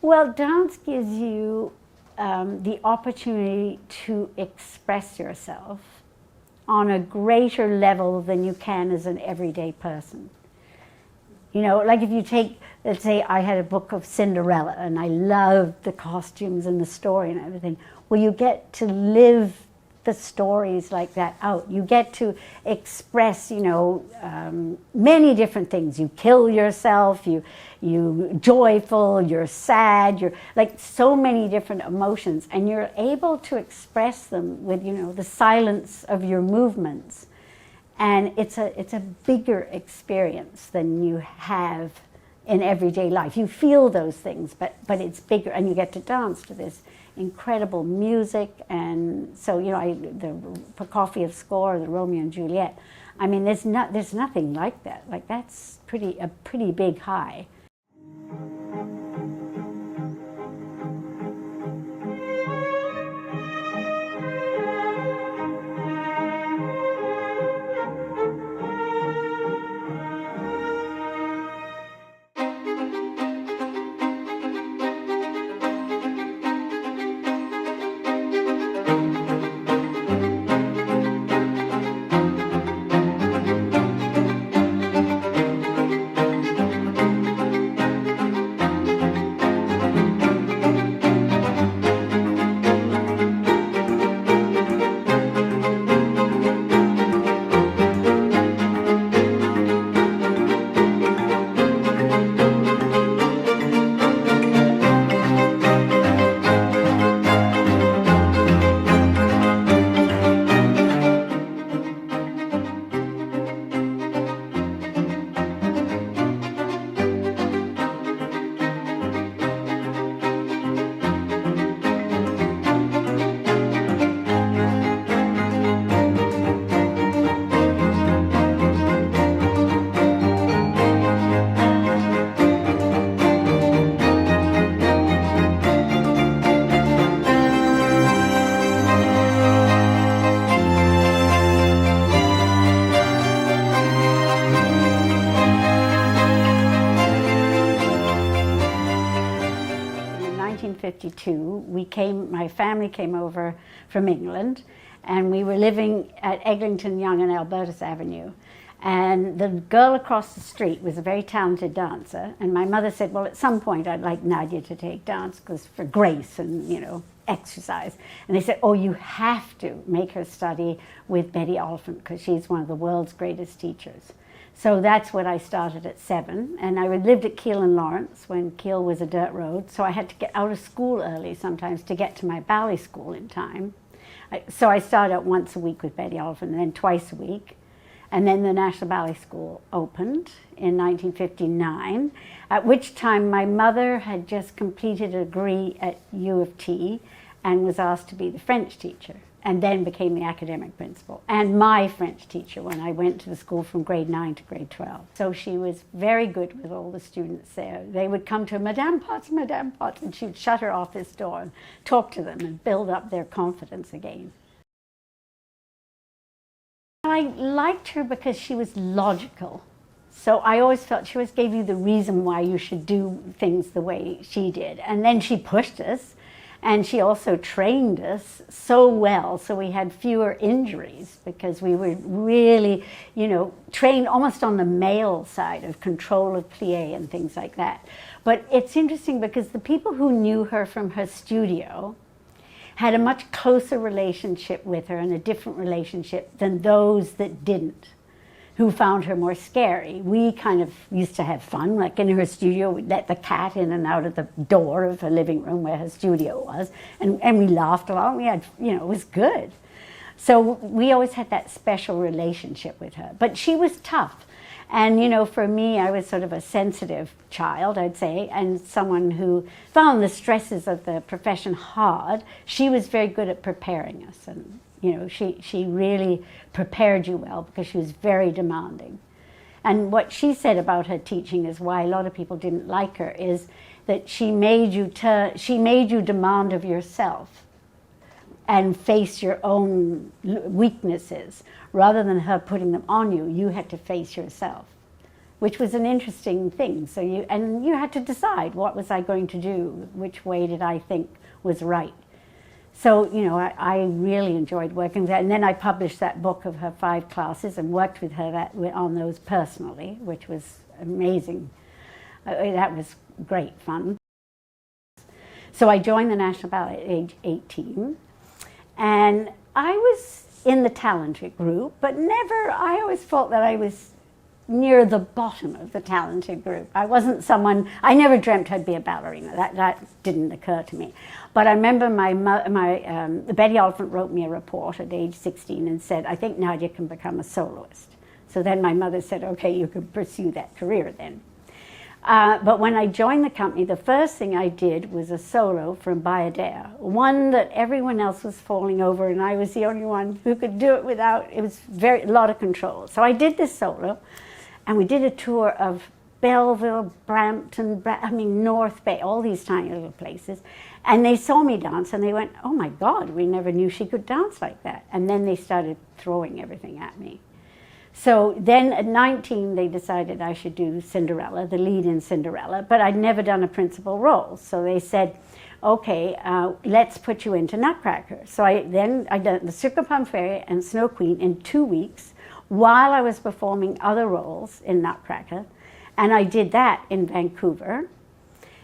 Well, dance gives you the opportunity to express yourself on a greater level than you can as an everyday person. You know, like if you take, let's say I had a book of Cinderella and I loved the costumes and the story and everything. Well, you get to live the stories like that out. You get to express, you know, many different things. You kill yourself, you joyful, you're sad, you're like so many different emotions, and you're able to express them with, you know, the silence of your movements. And it's a bigger experience than you have in everyday life. You feel those things, but it's bigger, and you get to dance to this incredible music. And so, you know, the Prokofiev score, the Romeo and Juliet, I mean, there's nothing like that. Like, that's a pretty big high. My family came over from England, and we were living at Eglinton Young and Albertus Avenue. And the girl across the street was a very talented dancer, and my mother said, well, at some point I'd like Nadia to take dance, because for grace and, you know, exercise. And they said, oh, you have to make her study with Betty Oliphant, because she's one of the world's greatest teachers. So that's what I started at 7, and I lived at Keele and Lawrence when Keele was a dirt road, so I had to get out of school early sometimes to get to my ballet school in time. So I started out once a week with Betty Oliphant, and then twice a week. And then the National Ballet School opened in 1959, at which time my mother had just completed a degree at U of T and was asked to be the French teacher, and then became the academic principal and my French teacher when I went to the school from grade 9 to grade 12. So she was very good with all the students there. They would come to her, Madame Potts, and she would shut her office door and talk to them and build up their confidence again. I liked her because she was logical. So I always felt she always gave you the reason why you should do things the way she did. And then she pushed us. And she also trained us so well, so we had fewer injuries, because we were really, you know, trained almost on the male side of control of plie and things like that. But it's interesting because the people who knew her from her studio had a much closer relationship with her and a different relationship than those that didn't, who found her more scary. We kind of used to have fun, like in her studio, we'd let the cat in and out of the door of her living room where her studio was, and we laughed a lot. We had, you know, it was good. So we always had that special relationship with her. But she was tough. And, you know, for me, I was sort of a sensitive child, I'd say, and someone who found the stresses of the profession hard. She was very good at preparing us, and you know, she really prepared you well, because she was very demanding. And what she said about her teaching is why a lot of people didn't like her, is that she made you demand of yourself and face your own weaknesses. Rather than her putting them on you, you had to face yourself. which was an interesting thing. So you had to decide, what was I going to do? Which way did I think was right? So, you know, I really enjoyed working with her. And then I published that book of her 5 classes and worked with her on those personally, which was amazing. That was great fun. So I joined the National Ballet at age 18. And I was in the talented group, but I always felt that I was near the bottom of the talented group. I wasn't someone, I never dreamt I'd be a ballerina. That didn't occur to me. But I remember Betty Oliphant wrote me a report at age 16 and said, I think Nadia can become a soloist. So then my mother said, okay, you can pursue that career then. But when I joined the company, the first thing I did was a solo from Bayadere, one that everyone else was falling over and I was the only one who could do it without, it was a lot of control. So I did this solo, and we did a tour of Belleville, Brampton, North Bay, all these tiny little places. And they saw me dance and they went, oh my God, we never knew she could dance like that. And then they started throwing everything at me. So then at 19, they decided I should do Cinderella, the lead in Cinderella, but I'd never done a principal role. So they said, okay, let's put you into Nutcracker. So I did the Sugar Plum Fairy and Snow Queen in 2 weeks while I was performing other roles in Nutcracker. And I did that in Vancouver.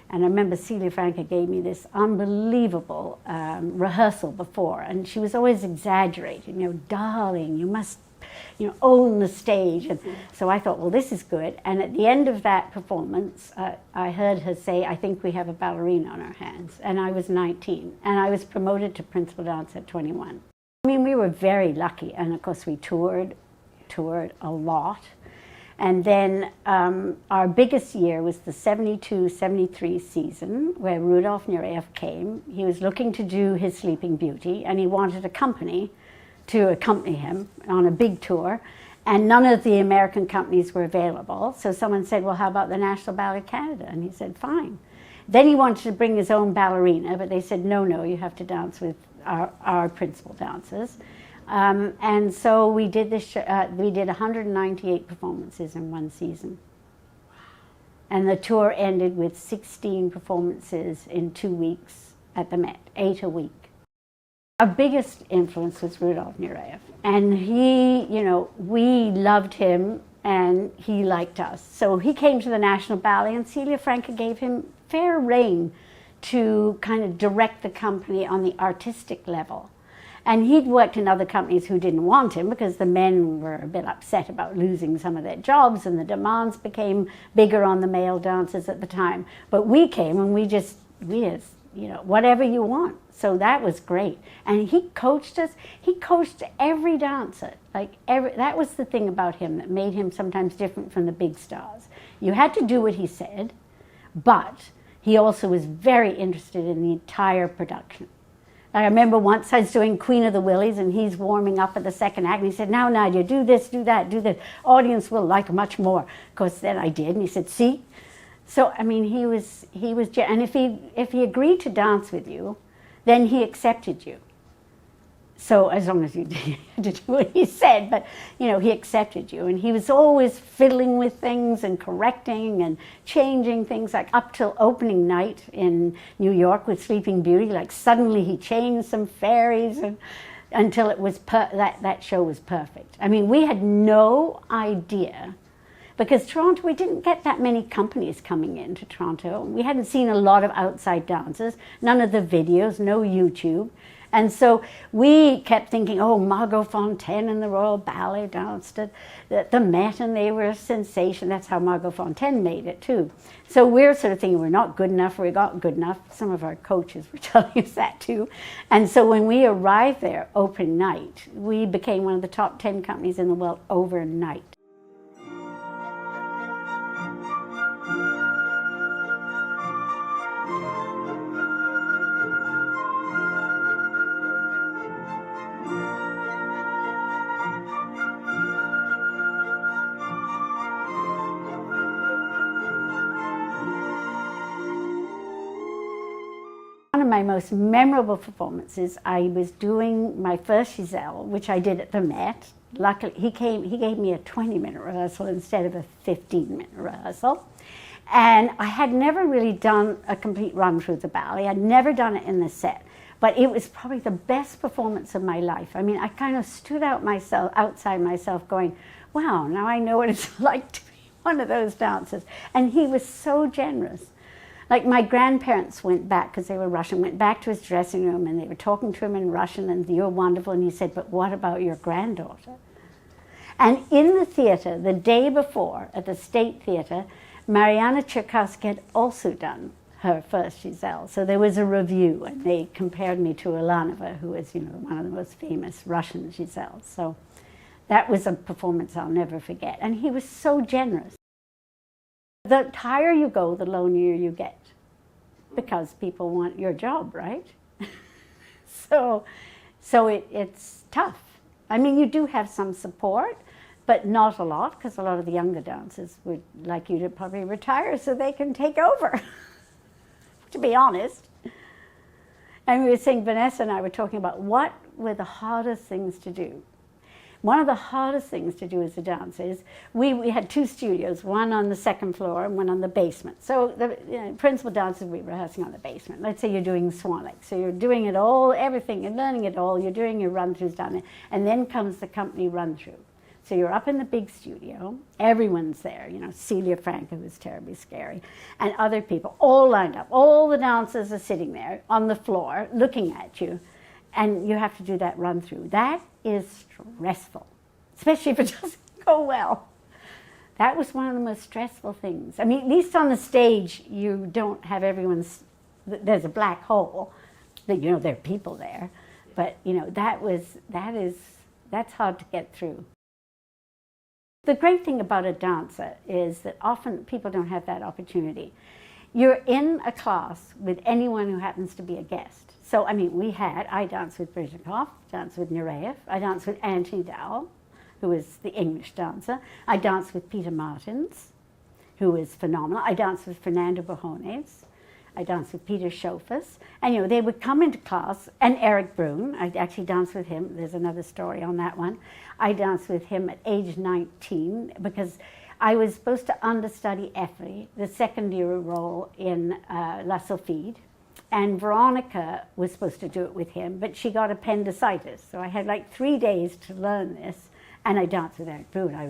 And I remember Celia Franca gave me this unbelievable rehearsal before, and she was always exaggerating, you know, darling, you must, you know, own the stage. And so I thought, well, this is good. And at the end of that performance, I heard her say, I think we have a ballerina on our hands. And I was 19, and I was promoted to principal dancer at 21. I mean, we were very lucky, and of course we toured a lot. And then our biggest year was the 72-73 season, where Rudolf Nureyev came. He was looking to do his Sleeping Beauty, and he wanted a company to accompany him on a big tour, and none of the American companies were available. So someone said, well, how about the National Ballet Canada? And he said, fine. Then he wanted to bring his own ballerina, but they said, no, you have to dance with our principal dancers. And so we did this. We did 198 performances in one season. And the tour ended with 16 performances in 2 weeks at the Met, 8 a week. Our biggest influence was Rudolf Nureyev. And he, you know, we loved him and he liked us. So he came to the National Ballet, and Celia Franca gave him fair rein to kind of direct the company on the artistic level. And he'd worked in other companies who didn't want him because the men were a bit upset about losing some of their jobs, and the demands became bigger on the male dancers at the time. But we came and we just, you know, whatever you want. So that was great. And he coached us. He coached every dancer. That was the thing about him that made him sometimes different from the big stars. You had to do what he said, but he also was very interested in the entire production. I remember once I was doing Queen of the Willies, and he's warming up at the second act, and he said, now Nadia, do this, do that, do this. Audience will like much more. Of course, then I did, and he said, see? So, I mean, he was, and if he agreed to dance with you, then he accepted you. So, as long as you did what he said, but, you know, he accepted you. And he was always fiddling with things and correcting and changing things, like up till opening night in New York with Sleeping Beauty, like suddenly he changed some fairies until it was, that show was perfect. I mean, we had no idea, because Toronto, we didn't get that many companies coming into Toronto. We hadn't seen a lot of outside dancers, none of the videos, no YouTube. And so we kept thinking, oh, Margot Fontaine and the Royal Ballet danced at the Met, and they were a sensation. That's how Margot Fontaine made it, too. So we're sort of thinking we're not good enough, we're not good enough. Some of our coaches were telling us that, too. And so when we arrived there, open night, we became one of the top 10 companies in the world overnight. One of my most memorable performances, I was doing my first Giselle, which I did at the Met, luckily, he gave me a 20-minute rehearsal instead of a 15-minute rehearsal. And I had never really done a complete run through the ballet. I'd never done it in the set. But it was probably the best performance of my life. I mean, I kind of stood outside myself going, wow, now I know what it's like to be one of those dancers. And he was so generous. Like my grandparents went back, because they were Russian, went back to his dressing room and they were talking to him in Russian and you're wonderful. And he said, but what about your granddaughter? And in the theater, the day before, at the State Theater, Mariana Tchaikovsky had also done her first Giselle. So there was a review and they compared me to Ulanova, who was, one of the most famous Russian Giselles. So that was a performance I'll never forget. And he was so generous. The higher you go, the lonelier you get, because people want your job, right? So it's tough. I mean, you do have some support, but not a lot, because a lot of the younger dancers would like you to probably retire so they can take over, to be honest. And we were saying, Vanessa and I were talking about what were the hardest things to do. One of the hardest things to do as a dancer is, we had two studios, one on the second floor and one on the basement. So the principal dancers would be rehearsing on the basement. Let's say you're doing Swan Lake. So you're doing it all, everything, you're learning it all, you're doing your run-throughs down there, and then comes the company run-through. So you're up in the big studio, everyone's there, Celia Franco, who's terribly scary, and other people, all lined up. All the dancers are sitting there on the floor looking at you, and you have to do that run-through. That is stressful, especially if it doesn't go well. That was one of the most stressful things. I mean, at least on the stage, you don't have there's a black hole, that there are people there, but that's hard to get through. The great thing about a dancer is that often people don't have that opportunity. You're in a class with anyone who happens to be a guest. So, I mean, I danced with Brezhnev, danced with Nureyev, I danced with Anthony Dowell, who was the English dancer. I danced with Peter Martins, who was phenomenal. I danced with Fernando Bojones. I danced with Peter Schofas. And, they would come into class, and Eric Brun, I actually danced with him. There's another story on that one. I danced with him at age 19 because I was supposed to understudy Effie, the second-year role in La Sylphide. And Veronica was supposed to do it with him, but she got appendicitis. So I had like 3 days to learn this. And I danced with Eric Brun. I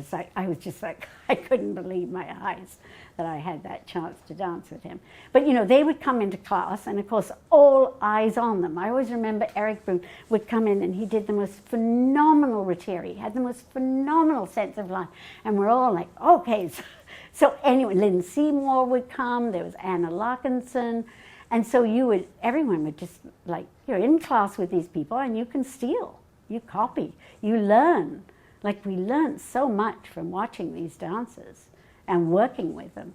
was just like, I couldn't believe my eyes that I had that chance to dance with him. But they would come into class, and of course, all eyes on them. I always remember Eric Brun would come in, and he did the most phenomenal retire. He had the most phenomenal sense of life. And we're all like, okay. So anyway, Lynn Seymour would come. There was Anna Larkinson. And so everyone would just you're in class with these people, and you can steal, you copy, you learn. Like, we learned so much from watching these dancers and working with them.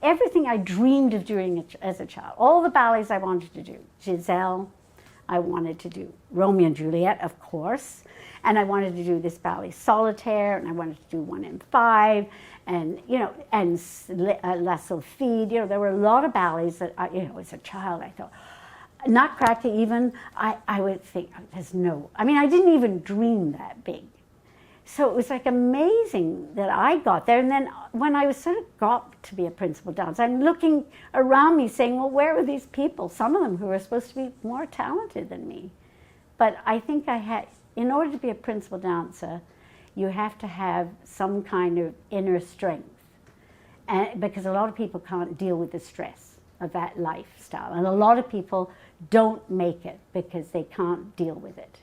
Everything I dreamed of doing as a child, all the ballets I wanted to do, Giselle, I wanted to do Romeo and Juliet, of course, and I wanted to do this ballet Solitaire, and I wanted to do 1 in 5, and and La Sylphide. There were a lot of ballets that as a child I thought, Nutcracker even, I would think, I didn't even dream that big. So it was like amazing that I got there. And then when I was sort of got to be a principal dancer, I'm looking around me saying, well, where were these people? Some of them who were supposed to be more talented than me. But I think in order to be a principal dancer, you have to have some kind of inner strength. Because a lot of people can't deal with the stress of that lifestyle. And a lot of people don't make it because they can't deal with it.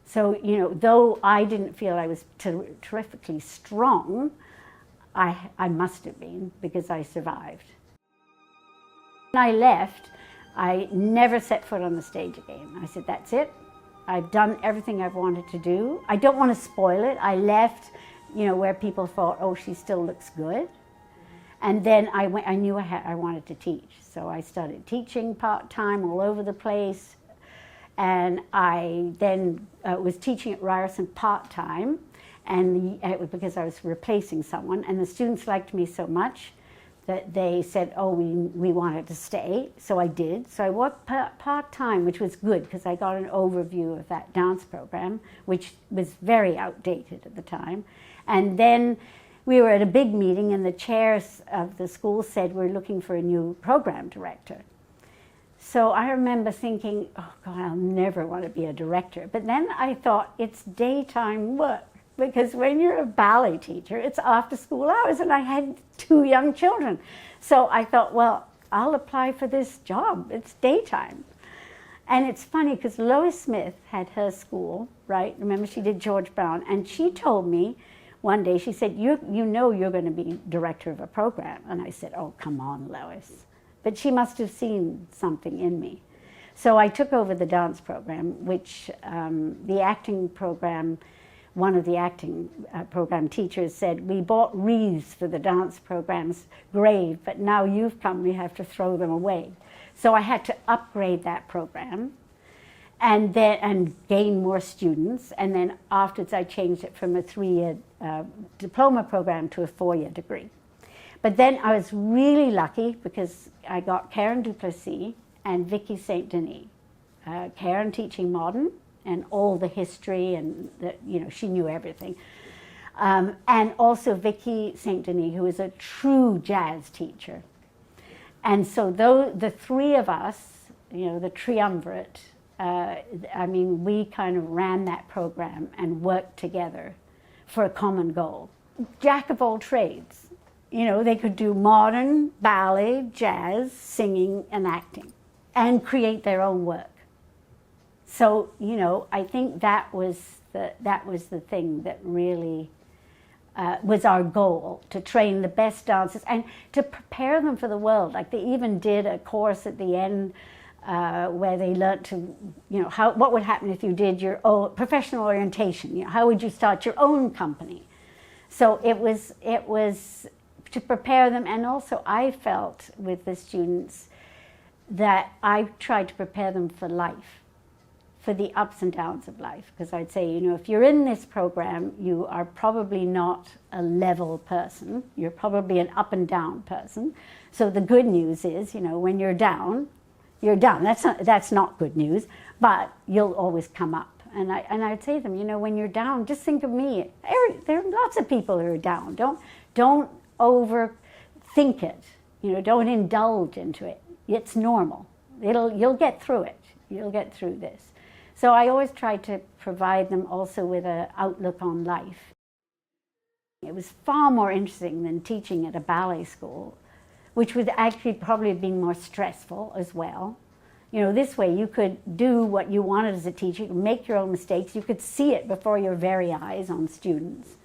So, though I didn't feel I was terrifically strong, I must have been, because I survived. When I left, I never set foot on the stage again. I said, that's it. I've done everything I've wanted to do. I don't want to spoil it. I left, you know, where people thought, oh, she still looks good. And then I knew I wanted to teach. So I started teaching part-time all over the place. And I then was teaching at Ryerson part-time, and it was because I was replacing someone. And the students liked me so much that they said, oh, we wanted to stay. So I did. So I worked part-time, which was good because I got an overview of that dance program, which was very outdated at the time. And then we were at a big meeting, and the chairs of the school said, we're looking for a new program director. So I remember thinking, oh God, I'll never want to be a director. But then I thought, it's daytime work, because when you're a ballet teacher, it's after school hours, and I had 2 young children. So I thought, well, I'll apply for this job. It's daytime. And it's funny, because Lois Smith had her school, right? Remember, she did George Brown, and she told me one day, she said, you know you're going to be director of a program. And I said, oh, come on, Lois. But she must have seen something in me. So I took over the dance program, which the acting program, one of the acting program teachers said, we bought wreaths for the dance program's grave, but now you've come, we have to throw them away. So I had to upgrade that program and gain more students. And then afterwards I changed it from a 3-year diploma program to a 4-year degree. But then I was really lucky because I got Karen Duplessis and Vicky St. Denis. Karen teaching modern and all the history, and you know, she knew everything. And also Vicky St. Denis, who is a true jazz teacher. And so the 3 of us, you know, the triumvirate, I mean, we kind of ran that program and worked together for a common goal. Jack of all trades. You know, they could do modern, ballet, jazz, singing, and acting, and create their own work. So, you know, I think that was the thing that really was our goal, to train the best dancers and to prepare them for the world. Like, they even did a course at the end where they learned to, you know, what would happen if you did your own professional orientation. You know, how would you start your own company? So it was to prepare them. And also I felt with the students that I tried to prepare them for life, for the ups and downs of life. Because I'd say, you know, if you're in this program, you are probably not a level person. You're probably an up and down person. So the good news is, you know, when you're down, you're down. That's not good news, but you'll always come up. And I'd say to them, you know, when you're down, just think of me. There are lots of people who are down. Don't overthink it. You know, don't indulge into it. It's normal. You'll get through it. You'll get through this. So I always try to provide them also with an outlook on life. It was far more interesting than teaching at a ballet school, which would actually probably have been more stressful as well. You know, this way you could do what you wanted as a teacher, you could make your own mistakes, you could see it before your very eyes on students.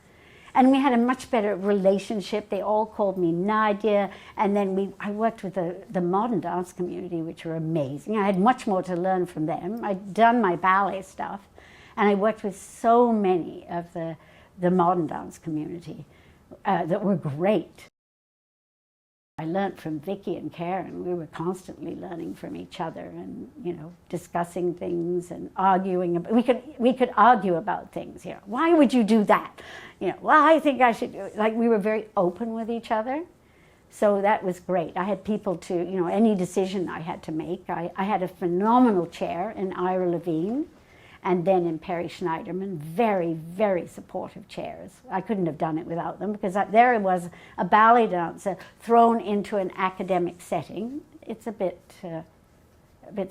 And we had a much better relationship. They all called me Nadia, and then I worked with the modern dance community, which were amazing. I had much more to learn from them. I'd done my ballet stuff, and I worked with so many of the modern dance community that were great. I learned from Vicky and Karen. We were constantly learning from each other and, you know, discussing things and arguing. We could argue about things, you know. Why would you do that? You know, well, I think I should do it. Like, we were very open with each other. So that was great. I had people to, you know, any decision I had to make. I had a phenomenal chair in Ira Levine and then in Perry Schneiderman, very, very supportive chairs. I couldn't have done it without them, because there was a ballet dancer thrown into an academic setting. It's a bit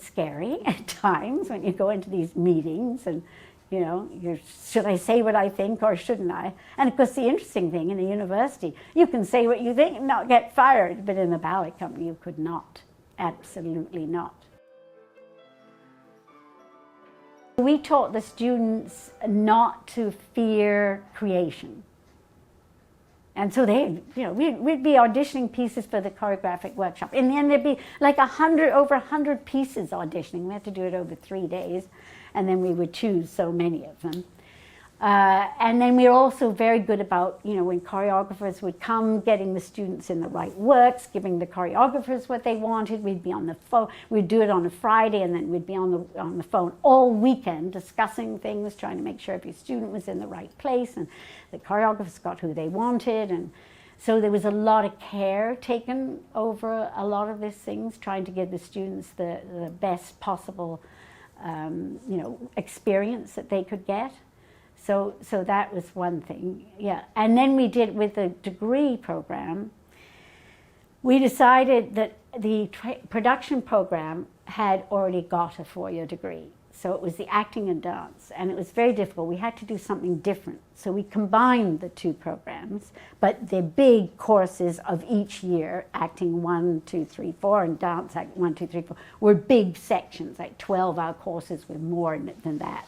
scary at times when you go into these meetings and, you know, should I say what I think or shouldn't I? And of course the interesting thing in a university, you can say what you think and not get fired, but in the ballet company you could not, absolutely not. We taught the students not to fear creation. And so we'd be auditioning pieces for the choreographic workshop. In the end, there'd be like over 100 pieces auditioning. We had to do it over 3 days, and then we would choose so many of them. And then we were also very good about, when choreographers would come, getting the students in the right works, giving the choreographers what they wanted. We'd be on the phone. We'd do it on a Friday, and then we'd be on the phone all weekend discussing things, trying to make sure every student was in the right place, and the choreographers got who they wanted. And so there was a lot of care taken over a lot of these things, trying to give the students the best possible, experience that they could get. So that was one thing, yeah. And then we did, with the degree program, we decided that the production program had already got a 4-year degree. So it was the acting and dance, and it was very difficult. We had to do something different. So we combined the 2 programs, but the big courses of each year, acting 1, 2, 3, 4, and dance act 1, 2, 3, 4, were big sections, like 12-hour courses with more than that.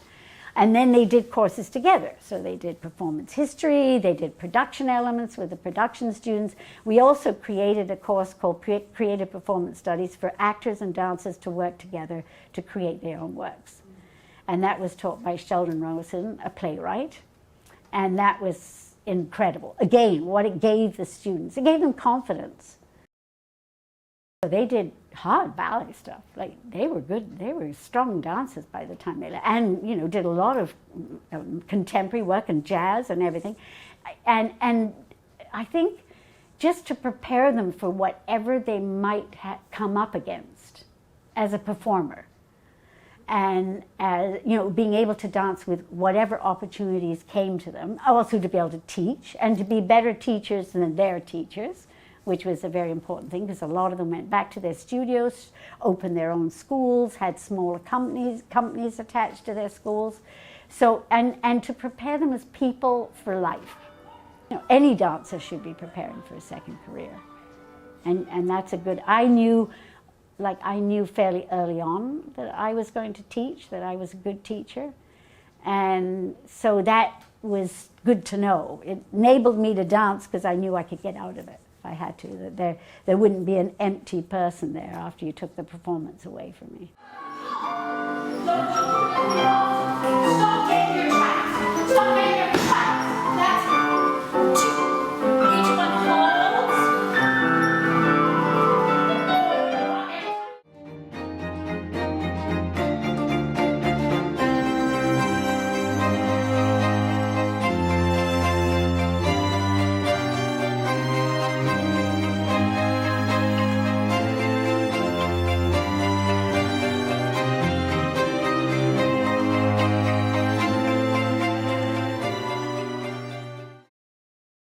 And then they did courses together. So they did performance history, they did production elements with the production students. We also created a course called Creative Performance Studies for actors and dancers to work together to create their own works. And that was taught by Sheldon Rosen, a playwright. And that was incredible. Again, what it gave the students, it gave them confidence. So they did hard ballet stuff. Like, they were good, they were strong dancers by the time they left. And, did a lot of contemporary work and jazz and everything. And I think just to prepare them for whatever they might come up against as a performer. And as, being able to dance with whatever opportunities came to them. Also to be able to teach and to be better teachers than their teachers, which was a very important thing, because a lot of them went back to their studios, opened their own schools, had smaller companies attached to their schools. So, and to prepare them as people for life. Any dancer should be preparing for a second career. And that's a good, I knew fairly early on that I was going to teach, that I was a good teacher. And so that was good to know. It enabled me to dance because I knew I could get out of it. I had to, that there wouldn't be an empty person there after you took the performance away from me.